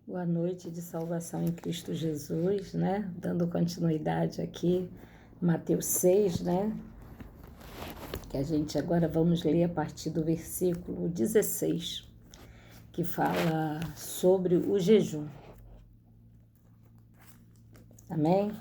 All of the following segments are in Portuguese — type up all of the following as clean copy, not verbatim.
Boa noite de salvação em Cristo Jesus, né? Dando continuidade aqui, Mateus 6, né? Que a gente agora vamos ler a partir do versículo 16, que fala sobre o jejum. Amém?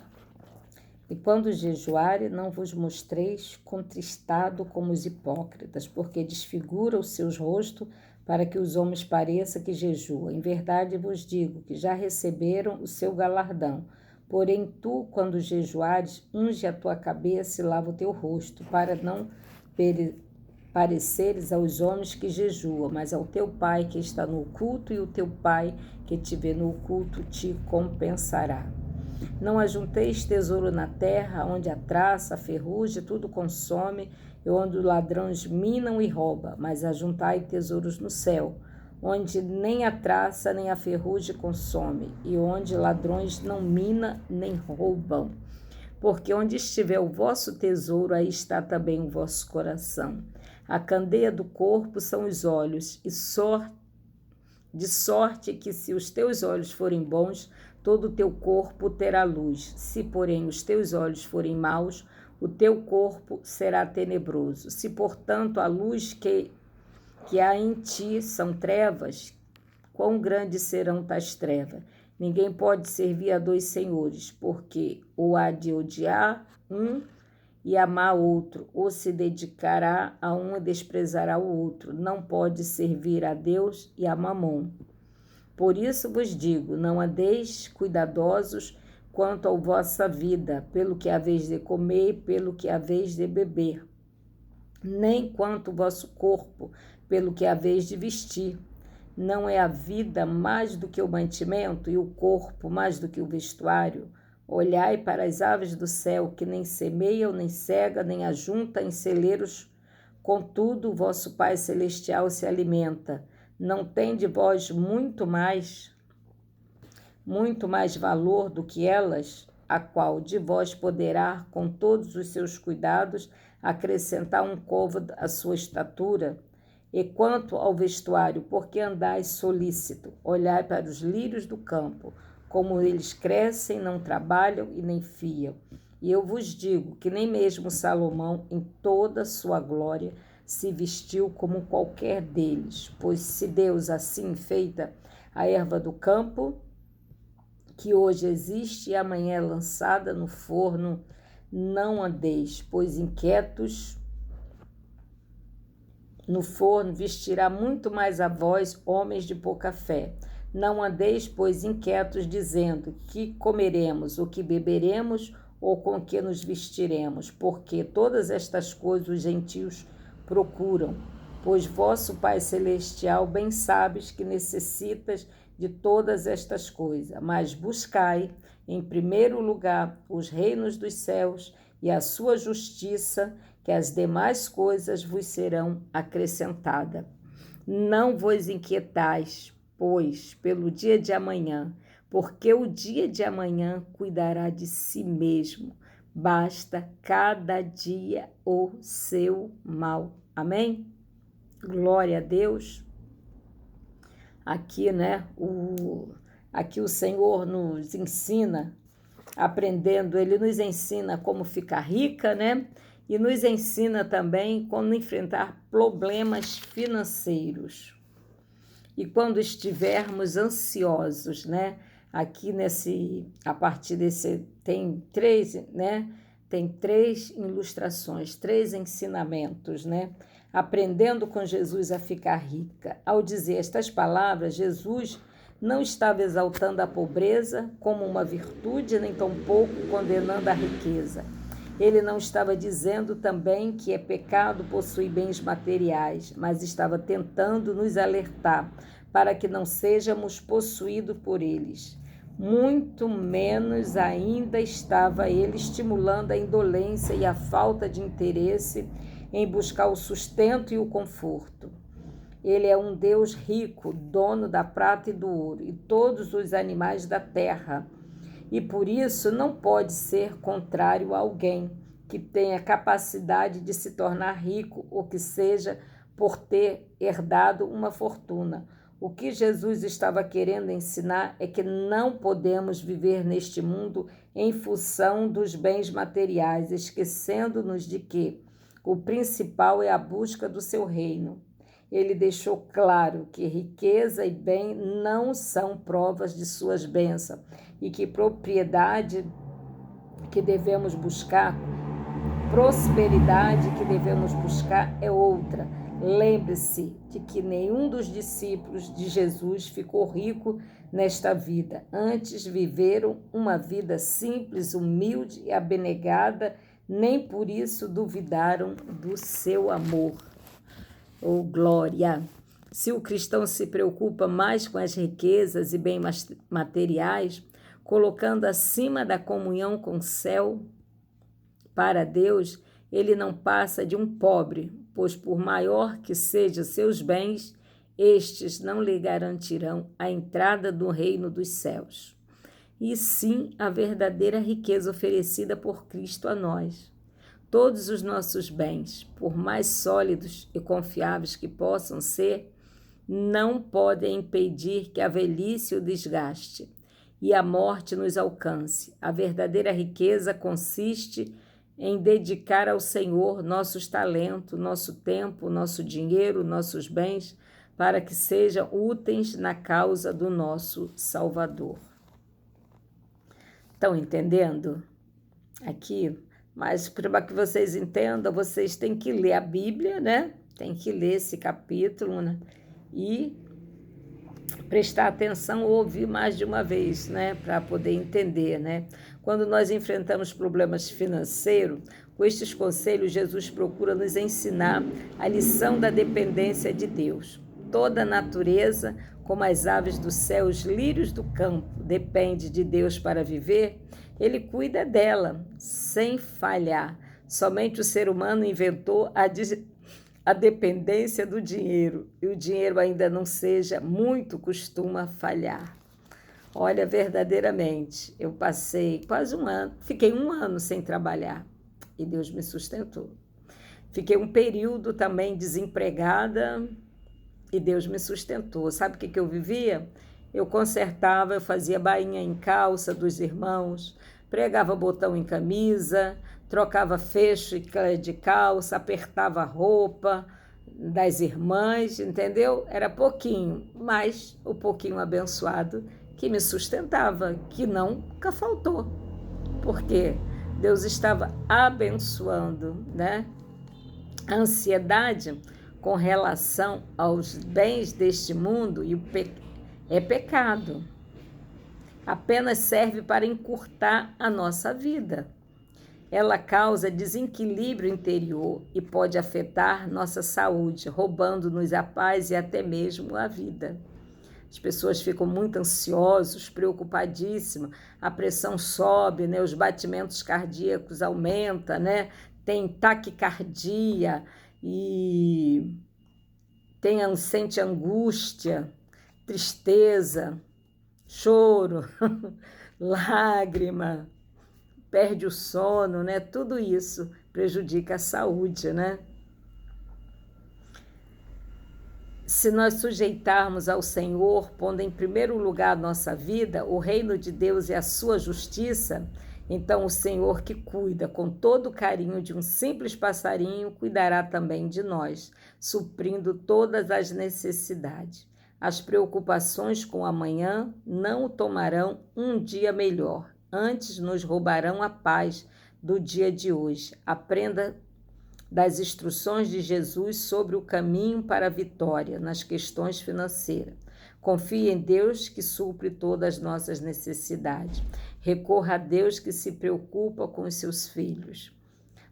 E quando jejuarem, não vos mostreis contristado como os hipócritas, porque desfigura os seus rostos para que os homens pareçam que jejuam. Em verdade vos digo que já receberam o seu galardão. Porém tu, quando jejuares, unge a tua cabeça e lava o teu rosto, para não pareceres aos homens que jejuam, mas ao teu Pai que está no oculto, e o teu Pai que te vê no oculto te compensará. Não ajunteis tesouro na terra, onde a traça, a ferrugem, tudo consome, e onde os ladrões minam e roubam, mas ajuntai tesouros no céu, onde nem a traça nem a ferrugem consome, e onde ladrões não minam nem roubam. Porque onde estiver o vosso tesouro, aí está também o vosso coração. A candeia do corpo são os olhos, de sorte que se os teus olhos forem bons, todo o teu corpo terá luz. Se, porém, os teus olhos forem maus, o teu corpo será tenebroso. Se, portanto, a luz que há em ti são trevas, quão grandes serão tais trevas? Ninguém pode servir a dois senhores, porque ou há de odiar um e amar outro, ou se dedicará a um e desprezará o outro. Não pode servir a Deus e a Mamon. Por isso vos digo, não andeis cuidadosos quanto à vossa vida, pelo que haveis de comer e pelo que haveis de beber, nem quanto ao vosso corpo, pelo que haveis de vestir. Não é a vida mais do que o mantimento, e o corpo mais do que o vestuário? Olhai para as aves do céu, que nem semeiam, nem cegam, nem ajuntam em celeiros, contudo o vosso Pai Celestial se alimenta. Não tem de vós muito mais valor do que elas? A qual de vós poderá, com todos os seus cuidados, acrescentar um côvado à sua estatura? E quanto ao vestuário, por que andais solícito? Olhai para os lírios do campo, como eles crescem, não trabalham e nem fiam. E eu vos digo que nem mesmo Salomão, em toda a sua glória, se vestiu como qualquer deles. Pois se Deus assim feita a erva do campo, que hoje existe e amanhã é lançada no forno, não andeis, pois inquietos no forno vestirá muito mais a vós, homens de pouca fé. Não andeis, pois, inquietos, dizendo: que comeremos, ou que beberemos, ou com que nos vestiremos? Porque todas estas coisas os gentios procuram. Pois vosso Pai Celestial bem sabes que necessitas de todas estas coisas. Mas buscai, em primeiro lugar, os reinos dos céus e a sua justiça, que as demais coisas vos serão acrescentadas. Não vos inquietais, pois, pelo dia de amanhã, porque o dia de amanhã cuidará de si mesmo. Basta cada dia o seu mal. Amém? Glória a Deus. Aqui, né, aqui o Senhor nos ensina, aprendendo, Ele nos ensina como ficar rica, né? E nos ensina também como enfrentar problemas financeiros. E quando estivermos ansiosos, né? Aqui a partir desse, tem três, né? Tem três ilustrações, três ensinamentos, né? Aprendendo com Jesus a ficar rica. Ao dizer estas palavras, Jesus não estava exaltando a pobreza como uma virtude, nem tampouco condenando a riqueza. Ele não estava dizendo também que é pecado possuir bens materiais, mas estava tentando nos alertar para que não sejamos possuídos por eles. Muito menos ainda estava ele estimulando a indolência e a falta de interesse em buscar o sustento e o conforto. Ele é um Deus rico, dono da prata e do ouro e todos os animais da terra, e por isso não pode ser contrário a alguém que tenha capacidade de se tornar rico ou que seja por ter herdado uma fortuna. O que Jesus estava querendo ensinar é que não podemos viver neste mundo em função dos bens materiais, esquecendo-nos de que o principal é a busca do seu reino. Ele deixou claro que riqueza e bem não são provas de suas bênçãos e que propriedade que devemos buscar, prosperidade que devemos buscar é outra. Lembre-se de que nenhum dos discípulos de Jesus ficou rico nesta vida. Antes viveram uma vida simples, humilde e abnegada, nem por isso duvidaram do seu amor. Oh, glória! Se o cristão se preocupa mais com as riquezas e bens materiais, colocando acima da comunhão com o céu, para Deus, ele não passa de um pobre, pois por maior que sejam seus bens, estes não lhe garantirão a entrada do reino dos céus. E sim a verdadeira riqueza oferecida por Cristo a nós. Todos os nossos bens, por mais sólidos e confiáveis que possam ser, não podem impedir que a velhice o desgaste e a morte nos alcance. A verdadeira riqueza consiste em dedicar ao Senhor nossos talentos, nosso tempo, nosso dinheiro, nossos bens, para que sejam úteis na causa do nosso Salvador. Estão entendendo? Aqui, mas para que vocês entendam, vocês têm que ler a Bíblia, né? Tem que ler esse capítulo, né? E prestar atenção ou ouvir mais de uma vez, né? Para poder entender, né? Quando nós enfrentamos problemas financeiros, com estes conselhos, Jesus procura nos ensinar a lição da dependência de Deus. Toda a natureza, como as aves do céu, os lírios do campo, depende de Deus para viver. Ele cuida dela, sem falhar. Somente o ser humano inventou a dependência do dinheiro, e o dinheiro ainda não seja muito, costuma falhar. Olha, verdadeiramente, eu passei quase um ano, fiquei um ano sem trabalhar e Deus me sustentou. Fiquei um período também desempregada e Deus me sustentou. Sabe o que eu vivia? Eu consertava, eu fazia bainha em calça dos irmãos, pregava botão em camisa, trocava fecho de calça, apertava a roupa das irmãs, entendeu? Era pouquinho, mas o pouquinho abençoado que me sustentava, que nunca faltou, porque Deus estava abençoando, né? A ansiedade com relação aos bens deste mundo é pecado. Apenas serve para encurtar a nossa vida. Ela causa desequilíbrio interior e pode afetar nossa saúde, roubando-nos a paz e até mesmo a vida. As pessoas ficam muito ansiosos, preocupadíssimas, a pressão sobe, né? Os batimentos cardíacos aumentam, né? Tem taquicardia e sente angústia, tristeza, choro, lágrima, perde o sono, né? Tudo isso prejudica a saúde, né? Se nós sujeitarmos ao Senhor, pondo em primeiro lugar a nossa vida, o reino de Deus e a sua justiça, então o Senhor que cuida com todo o carinho de um simples passarinho, cuidará também de nós, suprindo todas as necessidades. As preocupações com o amanhã não o tomarão um dia melhor, antes nos roubarão a paz do dia de hoje. Aprenda das instruções de Jesus sobre o caminho para a vitória nas questões financeiras. Confie em Deus que supre todas as nossas necessidades. Recorra a Deus que se preocupa com os seus filhos.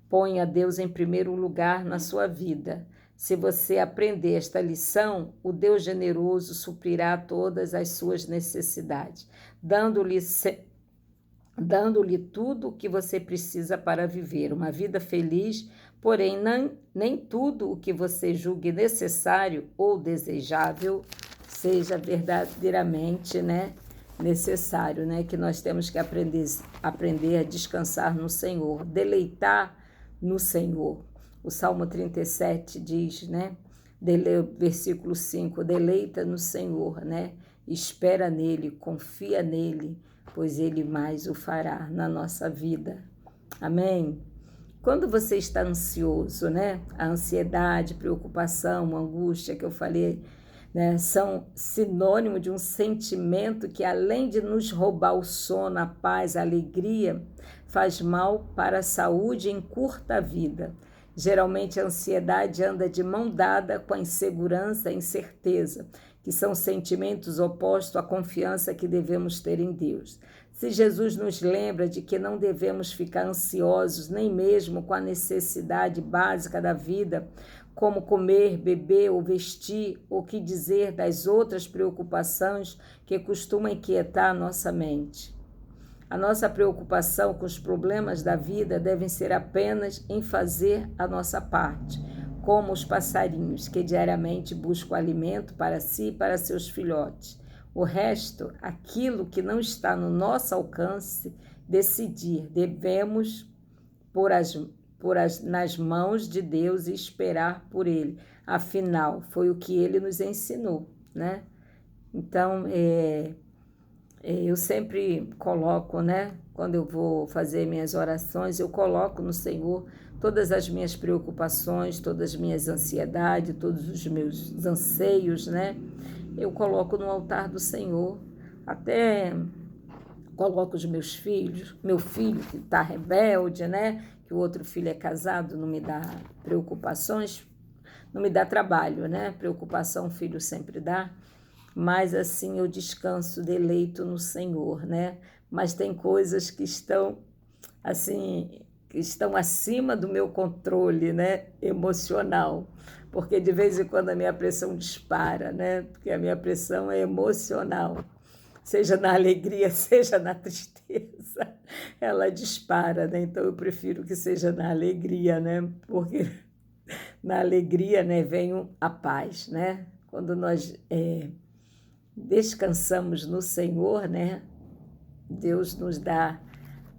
Ponha Deus em primeiro lugar na sua vida. Se você aprender esta lição, o Deus generoso suprirá todas as suas necessidades, dando-lhe tudo o que você precisa para viver uma vida feliz, porém nem tudo o que você julgue necessário ou desejável seja verdadeiramente, né, necessário, né, que nós temos que aprender a descansar no Senhor, deleitar no Senhor. O Salmo 37 diz, né, Versículo 5, deleita no Senhor, né? Espera nele, confia nele, pois ele mais o fará na nossa vida. Amém? Quando você está ansioso, né? A ansiedade, preocupação, angústia que eu falei, né? São sinônimo de um sentimento que, além de nos roubar o sono, a paz, a alegria, faz mal para a saúde e encurta a vida. Geralmente a ansiedade anda de mão dada com a insegurança e a incerteza, que são sentimentos opostos à confiança que devemos ter em Deus. Se Jesus nos lembra de que não devemos ficar ansiosos nem mesmo com a necessidade básica da vida, como comer, beber ou vestir, ou que dizer das outras preocupações que costumam inquietar a nossa mente. A nossa preocupação com os problemas da vida deve ser apenas em fazer a nossa parte, como os passarinhos que diariamente buscam alimento para si e para seus filhotes. O resto, aquilo que não está no nosso alcance decidir, devemos nas mãos de Deus e esperar por Ele. Afinal, foi o que Ele nos ensinou, né? Então, eu sempre coloco, né? Quando eu vou fazer minhas orações, eu coloco no Senhor todas as minhas preocupações, todas as minhas ansiedades, todos os meus anseios, né? Eu coloco no altar do Senhor, até coloco os meus filhos, meu filho que está rebelde, né? Que o outro filho é casado, não me dá preocupações, não me dá trabalho, né? Preocupação o filho sempre dá, mas assim eu descanso, deleito no Senhor, né? Mas tem coisas que estão, assim, que estão acima do meu controle, né? Emocional, porque de vez em quando a minha pressão dispara, né? Porque a minha pressão é emocional. Seja na alegria, seja na tristeza, ela dispara, né? Então eu prefiro que seja na alegria, né? Porque na alegria, né, vem a paz, né? Quando nós descansamos no Senhor, né? Deus nos dá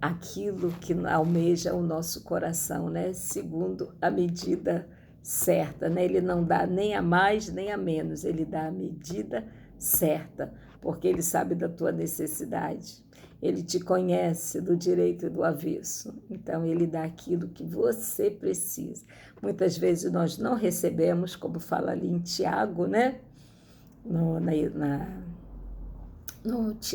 aquilo que almeja o nosso coração, né? Segundo a medida certa, né? Ele não dá nem a mais nem a menos, ele dá a medida certa, porque ele sabe da tua necessidade. Ele te conhece do direito e do avesso. Então, ele dá aquilo que você precisa. Muitas vezes nós não recebemos, como fala ali em Tiago, né?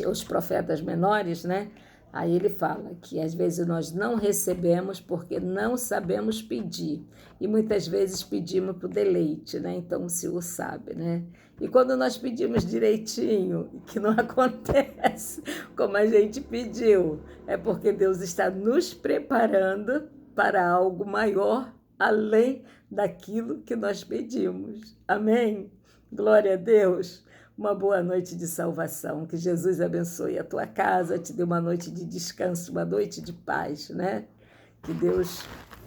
Os profetas menores, né? Aí ele fala que às vezes nós não recebemos porque não sabemos pedir. E muitas vezes pedimos por deleite, né? Então o Senhor sabe, né? E quando nós pedimos direitinho, que não acontece como a gente pediu, é porque Deus está nos preparando para algo maior, além daquilo que nós pedimos. Amém? Glória a Deus. Uma boa noite de salvação, que Jesus abençoe a tua casa, te dê uma noite de descanso, uma noite de paz, né? Que Deus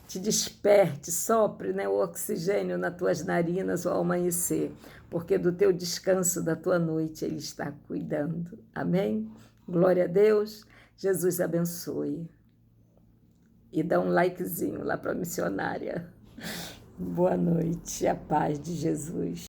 te desperte, sopre, né, o oxigênio nas tuas narinas ao amanhecer, porque do teu descanso, da tua noite, Ele está cuidando. Amém? Glória a Deus, Jesus abençoe. E dá um likezinho lá para a missionária. Boa noite, a paz de Jesus.